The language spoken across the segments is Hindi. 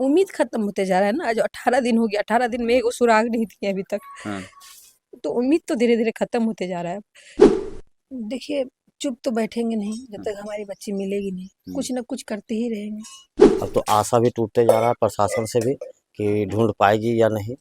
उम्मीद खत्म होते जा रहा है ना। आज 18 दिन हो गया, 18 दिन में एगो सुराग नहीं दिए अभी तक। हाँ। तो उम्मीद तो धीरे धीरे खत्म होते जा रहा है। देखिए, चुप तो बैठेंगे नहीं जब तक हमारी बच्ची मिलेगी नहीं। कुछ ना कुछ करते ही रहेंगे। अब तो आशा भी टूटते जा रहा है प्रशासन से भी कि ढूंढ पाएगी या नहीं।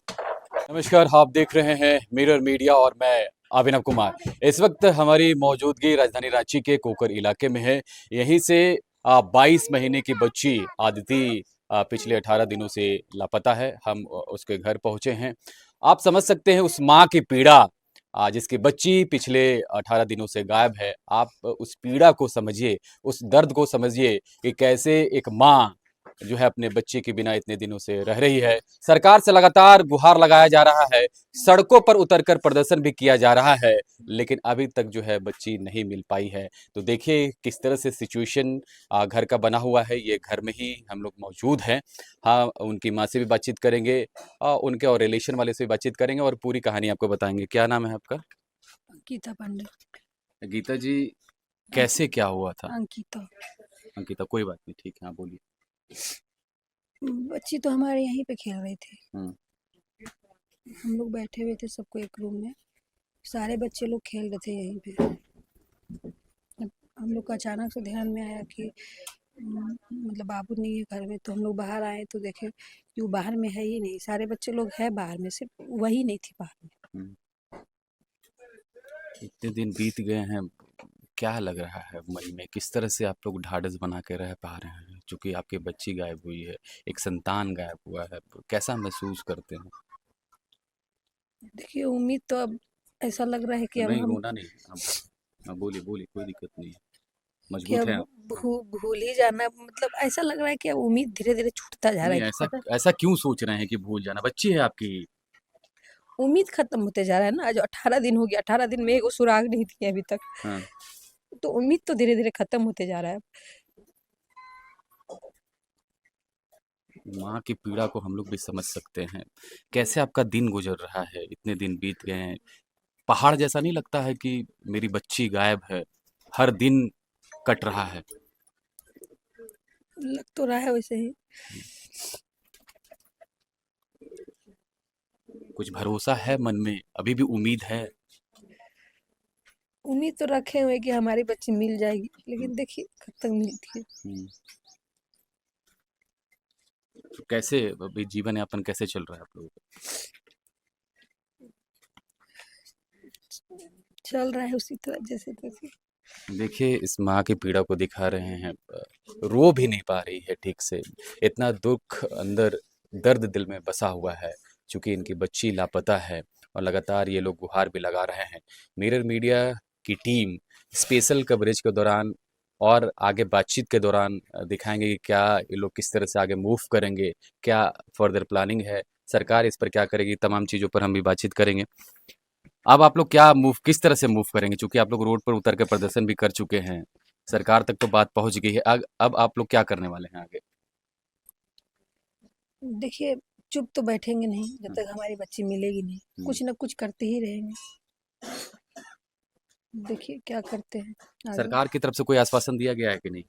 नमस्कार, आप देख रहे हैं मिरर मीडिया और मैं अभिनव कुमार। इस वक्त हमारी मौजूदगी राजधानी रांची के कोकर इलाके में है। यहीं से 22 महीने की बच्ची आदिति पिछले 18 दिनों से लापता है। हम उसके घर पहुंचे हैं। आप समझ सकते हैं उस माँ की पीड़ा, जिसकी बच्ची पिछले 18 दिनों से गायब है। आप उस पीड़ा को समझिए, उस दर्द को समझिए कि कैसे एक माँ जो है अपने बच्चे के बिना इतने दिनों से रह रही है। सरकार से लगातार गुहार लगाया जा रहा है, सड़कों पर उतरकर प्रदर्शन भी किया जा रहा है, लेकिन अभी तक जो है बच्ची नहीं मिल पाई है। तो देखिए किस तरह से सिचुएशन घर का बना हुआ है। ये घर में ही हम लोग मौजूद हैं। हाँ, उनकी माँ से भी बातचीत करेंगे, उनके और रिलेशन वाले से भी बातचीत करेंगे और पूरी कहानी आपको बताएंगे। क्या नाम है आपका? गीता पांडे। गीता जी, कैसे क्या हुआ था? अंकिता। अंकिता, कोई बात नहीं, ठीक है, आप बोलिए। बच्ची तो हमारे यहीं पे खेल रही थी। हम्म। हम लोग बैठे हुए थे सबको एक रूम में, सारे बच्चे लोग खेल रहे थे यहीं पे। हम लोग को अचानक से ध्यान में आया कि मतलब बाबू नहीं है घर में। तो हम लोग बाहर आए तो देखे कि वो बाहर में है ही नहीं। सारे बच्चे लोग हैं बाहर में, सिर्फ वही नहीं थी बाहर में। इतने दिन बीत गए हैं, क्या लग रहा है मन में? किस तरह से आप लोग ढाढ़स बना के रह पा रहे हैं? क्योंकि आपकी बच्ची गायब हुई है, एक संतान गायब हुआ है, कैसा महसूस करते हैं? देखिए, उम्मीद तो अब ऐसा लग रहा है कि अब नहीं, हम रोना नहीं, आप बोलिए बोलिए, कोई दिक्कत नहीं है, कि मजबूत अब हैं आप। भूल ही जाना। मतलब ऐसा लग रहा है कि अब उम्मीद धीरे धीरे छूटता जा रहा नहीं, है कि ऐसा पता। ऐसा क्यों सोच रहे हैं कि भूल जाना? बच्ची है आपकी। उम्मीद खत्म होते जा रहा है ना। आज 18 दिन हो गया, 18 दिन में एगो सुराग नहीं दिए अभी तक। हाँ। तो उम्मीद तो धीरे धीरे खत्म होते जा रहा है। माँ की पीड़ा को हम लोग भी समझ सकते हैं। कैसे आपका दिन गुजर रहा है? इतने दिन बीत गए हैं, पहाड़ जैसा नहीं लगता है कि मेरी बच्ची गायब है? हर दिन कट रहा है। लग तो रहा है वैसे ही। कुछ भरोसा है मन में? अभी भी उम्मीद है? उम्मीद तो रखे हुए कि हमारी बच्ची मिल जाएगी, लेकिन देखिए कब तक मिलती है। हम्म। तो कैसे अभी जीवन यापन कैसे चल रहा है आप लोगों का? चल रहा है उसी तरह जैसे तैसे। देखिए, इस माँ की पीड़ा को दिखा रहे हैं, रो भी नहीं पा रही है ठीक से। इतना दुख अंदर, दर्द दिल में बसा हुआ है, क्योंकि इनकी बच्ची लापता है और लगातार ये लोग गुहार भी लगा रहे हैं। मिरर मीडिया की टीम स्पेशल कवरेज के दौरान और आगे बातचीत के दौरान दिखाएंगे कि क्या ये लोग किस तरह से आगे मूव करेंगे, क्या फर्दर प्लानिंग है, सरकार इस पर क्या करेगी, तमाम चीज़ों पर हम भी बातचीत करेंगे। अब आप लोग क्या मूव, किस तरह से मूव करेंगे? चूंकि आप लोग रोड पर उतर के प्रदर्शन भी कर चुके हैं, सरकार तक तो बात पहुंच गई है। अब आप लोग क्या करने वाले हैं आगे? देखिए, चुप तो बैठेंगे नहीं जब हम्म। तक हमारी बच्ची मिलेगी नहीं। हम्म। कुछ ना कुछ करते ही रहेंगे। देखिए क्या करते हैं आगे। सरकार की तरफ से कोई आश्वासन दिया गया है कि नहीं?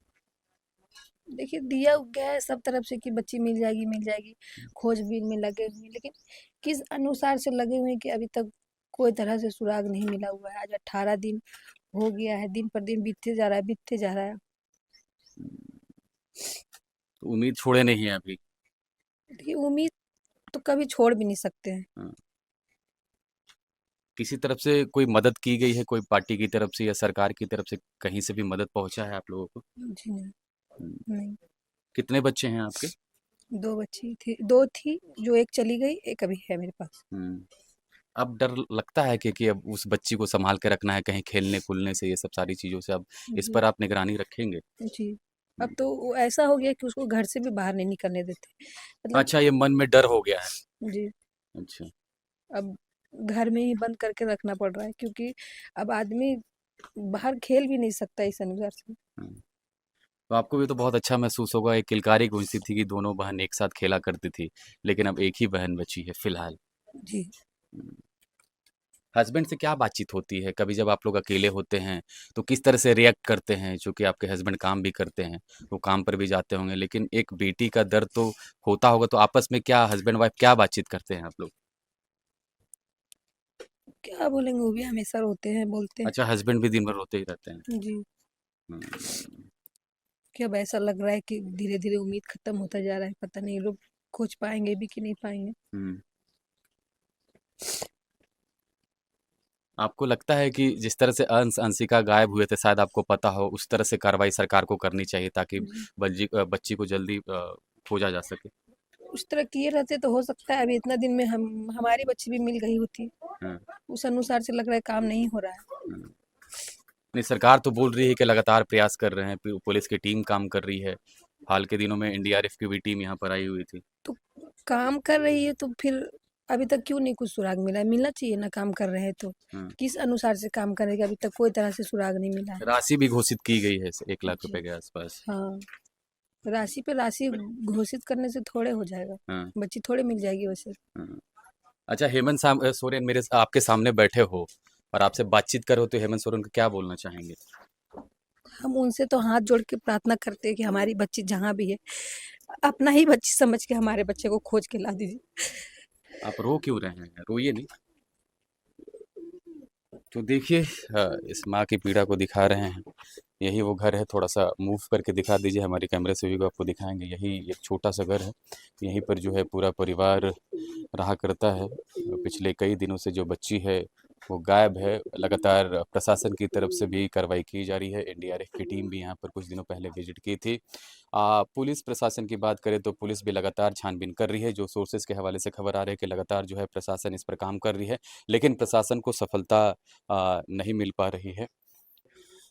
देखिए, दिया गया है सब तरफ से कि बच्ची मिल जाएगी मिल जाएगी। खोजबीन में लगे हुए हैं, लेकिन किस अनुसार से लगे हुए हैं कि अभी तक कोई तरह से सुराग नहीं मिला हुआ है। आज 18 दिन हो गया है, दिन पर दिन बीतते जा रहा है, बीतते जा रहा है। तो उम्मीद छोड़े नहीं है अभी? देखिए, उम्मीद तो कभी छोड़ भी नहीं सकते हैं। हाँ। किसी तरफ से कोई मदद की गई है, कोई पार्टी की तरफ से या सरकार की तरफ से कहीं से भी मदद पहुंचा है आप लोगों को? जी नहीं। हम्म। नहीं। कितने बच्चे हैं आपके? 2 बच्ची थी, 2 थी जो एक चली गई, एक अभी है मेरे पास। हम्म। अब डर लगता है कि अब उस बच्ची को संभाल के रखना है, कहीं खेलने कूदने से, ये सब सारी चीज़ों से अब इस जी। पर आप निगरानी रखेंगे? जी। अब तो वो ऐसा हो गया कि उसको घर से भी बाहर नहीं निकलने देते। मतलब अच्छा, ये मन में डर हो गया है। जी, अच्छा। अब घर में ही बंद करके रखना पड़ रहा है, क्योंकि अब आदमी बाहर खेल भी नहीं सकता इस अनुसार से। हाँ। तो आपको भी तो बहुत अच्छा महसूस होगा, एक किलकारी गूंजती थी कि दोनों बहन एक साथ खेला करती थी, लेकिन अब एक ही बहन बची है फिलहाल। जी। हम्म। हस्बैंड से क्या बातचीत होती है? कभी जब आप लोग अकेले होते हैं, तो किस तरह से रिएक्ट करते हैं? चूँकि आपके हस्बैंड काम भी करते हैं, वो काम पर भी जाते होंगे, लेकिन एक बेटी का दर्द तो होता होगा, तो आपस में क्या हस्बैंड वाइफ क्या बातचीत करते हैं आप लोग? क्या बोलेंगे, वो भी हमेशा रोते हैं, बोलते अच्छा, हस्बैंड भी दिन भर रोते ही रहते हैं। हैं जी। हुँ, कि अब ऐसा लग रहा है कि धीरे-धीरे उम्मीद खत्म होता जा रहा है, पता नहीं ये लोग खोज पाएँगे भी कि नहीं पाएँगे। हुँ। आपको लगता है कि जिस तरह से अंशिका गायब हुए थे, शायद आपको पता हो, उस तरह से कार्रवाई सरकार को करनी चाहिए ताकि जी। बच्ची को जल्दी खोजा जा सके? उस तरह किए रहते तो हो सकता है अभी इतना दिन में हम हमारी बच्ची भी मिल गई होती। हाँ, उस अनुसार से लग रहा है काम नहीं हो रहा है। हाँ। नहीं, सरकार तो बोल रही है कि लगातार प्रयास कर रहे हैं, पुलिस की टीम काम कर रही है। हाल के दिनों में एनडीआरएफ की भी टीम यहाँ पर आई हुई थी। तो काम कर रही है तो फिर अभी तक क्यों नहीं कुछ सुराग मिला है? मिलना चाहिए ना, काम कर रहे हैं तो। हाँ। किस अनुसार से काम करेंगे, अभी तक कोई तरह से सुराग नहीं मिला है। राशि भी घोषित की गई है 1 लाख जी। रुपए के आसपास। हाँ, राशि पे राशि घोषित करने से थोड़े हो जाएगा। हाँ, बच्ची थोड़े मिल जाएगी वैसे। हाँ। अच्छा, सोरेन मेरे आपके सामने बैठे हो और आपसे बातचीत कर रहे हो, तो हेमंत सोरेन को क्या बोलना चाहेंगे? हम उनसे तो हाथ जोड़ के प्रार्थना करते हैं कि हमारी बच्ची जहाँ भी है, अपना ही बच्ची समझ के हमारे बच्चे को खोज के ला दीजिए। आप रो क्यों रहे हैं? रोइए नहीं। तो देखिए इस माँ की पीड़ा को दिखा रहे हैं। यही वो घर है, थोड़ा-सा मूव करके दिखा दीजिए, हमारे कैमरे से भी आपको दिखाएँगे। यही एक छोटा-सा घर है, यहीं पर जो है पूरा परिवार रहा करता है। पिछले कई दिनों से जो बच्ची है, वो गायब है। लगातार प्रशासन की तरफ से भी कार्रवाई की जा रही है। एनडीआरएफ की टीम भी यहाँ पर कुछ दिनों पहले विज़िट की थी। पुलिस प्रशासन की बात करें तो पुलिस भी लगातार छानबीन कर रही है। जो सोर्सेज़ के हवाले से खबर आ रही है कि लगातार जो है प्रशासन इस पर काम कर रही है, लेकिन प्रशासन को सफलता नहीं मिल पा रही है।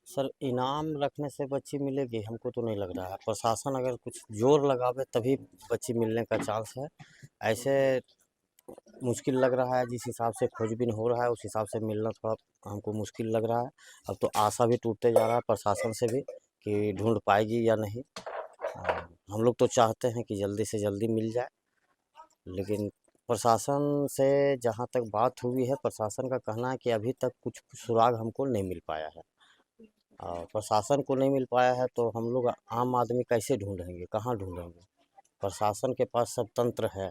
सर, इनाम रखने से बच्ची मिलेगी हमको तो नहीं लग रहा है। प्रशासन अगर कुछ जोर लगावे तभी बच्ची मिलने का चांस है। ऐसे मुश्किल लग रहा है, जिस हिसाब से खोजबीन हो रहा है उस हिसाब से मिलना थोड़ा हमको मुश्किल लग रहा है। अब तो आशा भी टूटते जा रहा है प्रशासन से भी कि ढूँढ पाएगी या नहीं। हम लोग तो चाहते हैं कि जल्दी से जल्दी मिल जाए, लेकिन प्रशासन से जहाँ तक बात हुई है, प्रशासन का कहना है कि अभी तक कुछ सुराग हमको नहीं मिल पाया है। प्रशासन को नहीं मिल पाया है तो हम लोग आम आदमी कैसे ढूँढेंगे, कहाँ ढूँढेंगे? प्रशासन के पास सब तंत्र है,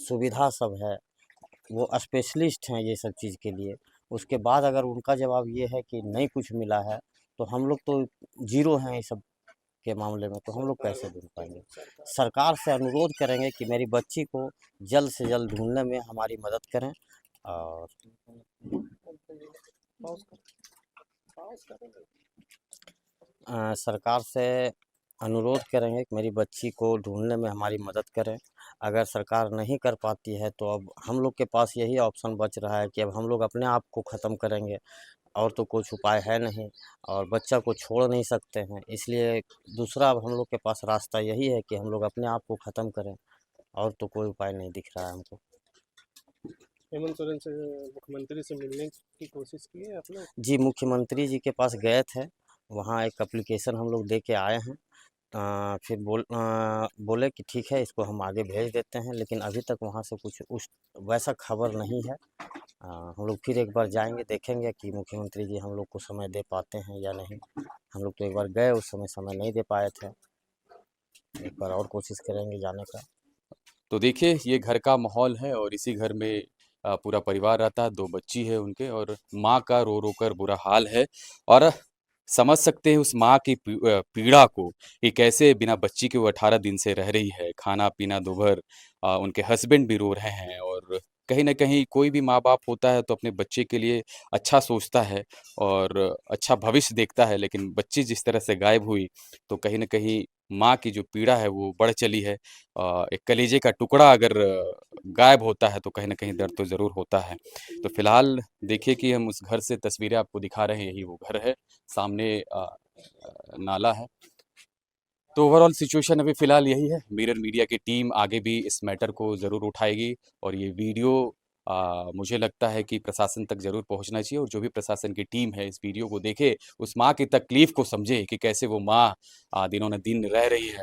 सुविधा सब है, वो स्पेशलिस्ट हैं ये सब चीज़ के लिए। उसके बाद अगर उनका जवाब ये है कि नहीं कुछ मिला है, तो हम लोग तो ज़ीरो हैं ये सब के मामले में, तो हम लोग कैसे ढूँढ पाएँगे? सरकार से अनुरोध करेंगे कि मेरी बच्ची को जल्द से जल्द ढूँढने में हमारी मदद करें और सरकार से अनुरोध करेंगे कि मेरी बच्ची को ढूँढने में हमारी मदद करें। अगर सरकार नहीं कर पाती है तो अब हम लोग के पास यही ऑप्शन बच रहा है कि अब हम लोग अपने आप को ख़त्म करेंगे, और तो कुछ उपाय है नहीं और बच्चा को छोड़ नहीं सकते हैं। इसलिए दूसरा अब हम लोग के पास रास्ता यही है कि हम लोग अपने आप को ख़त्म करें, और तो कोई उपाय नहीं दिख रहा है हमको। हेमंत सोरेन से मुख्यमंत्री से मिलने की कोशिश की है आपने? जी, मुख्यमंत्री जी के पास गए थे, वहाँ एक एप्लीकेशन हम लोग दे के आए हैं। फिर बोले कि ठीक है, इसको हम आगे भेज देते हैं, लेकिन अभी तक वहाँ से कुछ उस वैसा खबर नहीं है। हम लोग फिर एक बार जाएँगे, देखेंगे कि मुख्यमंत्री जी हम लोग को समय दे पाते हैं या नहीं। हम लोग तो एक बार गए, उस समय नहीं दे पाए थे। एक बार और कोशिश करेंगे जाने का। तो देखिए, ये घर का माहौल है और इसी घर में पूरा परिवार रहता है, 2 बच्ची है उनके और माँ का रो-रो कर बुरा हाल है और समझ सकते हैं उस माँ की पीड़ा को कि कैसे बिना बच्ची के वो 18 दिन से रह रही है, खाना-पीना दूभर उनके हस्बैंड भी रो रहे हैं और कहीं न कहीं कोई भी माँ-बाप होता है तो अपने बच्चे के लिए अच्छा सोचता है और अच्छा भविष्य देखता है, लेकिन बच्ची जिस तरह से गायब हुई, तो कहीं न कहीं माँ की जो पीड़ा है वो बढ़ चली है। एक कलेजे का टुकड़ा अगर गायब होता है तो कहीं न कहीं दर्द तो ज़रूर होता है। तो फ़िलहाल देखिए कि हम उस घर से तस्वीरें आपको दिखा रहे हैं, यही वो घर है। सामने नाला है। तो ओवरऑल सिचुएशन अभी फ़िलहाल यही है। मिरर मीडिया की टीम आगे भी इस मैटर को ज़रूर उठाएगी और ये वीडियो मुझे लगता है कि प्रशासन तक ज़रूर पहुँचना चाहिए और जो भी प्रशासन की टीम है इस वीडियो को देखे, उस माँ की तकलीफ़ को समझे कि कैसे वो माँ दिनों-न-दिन रह रही है।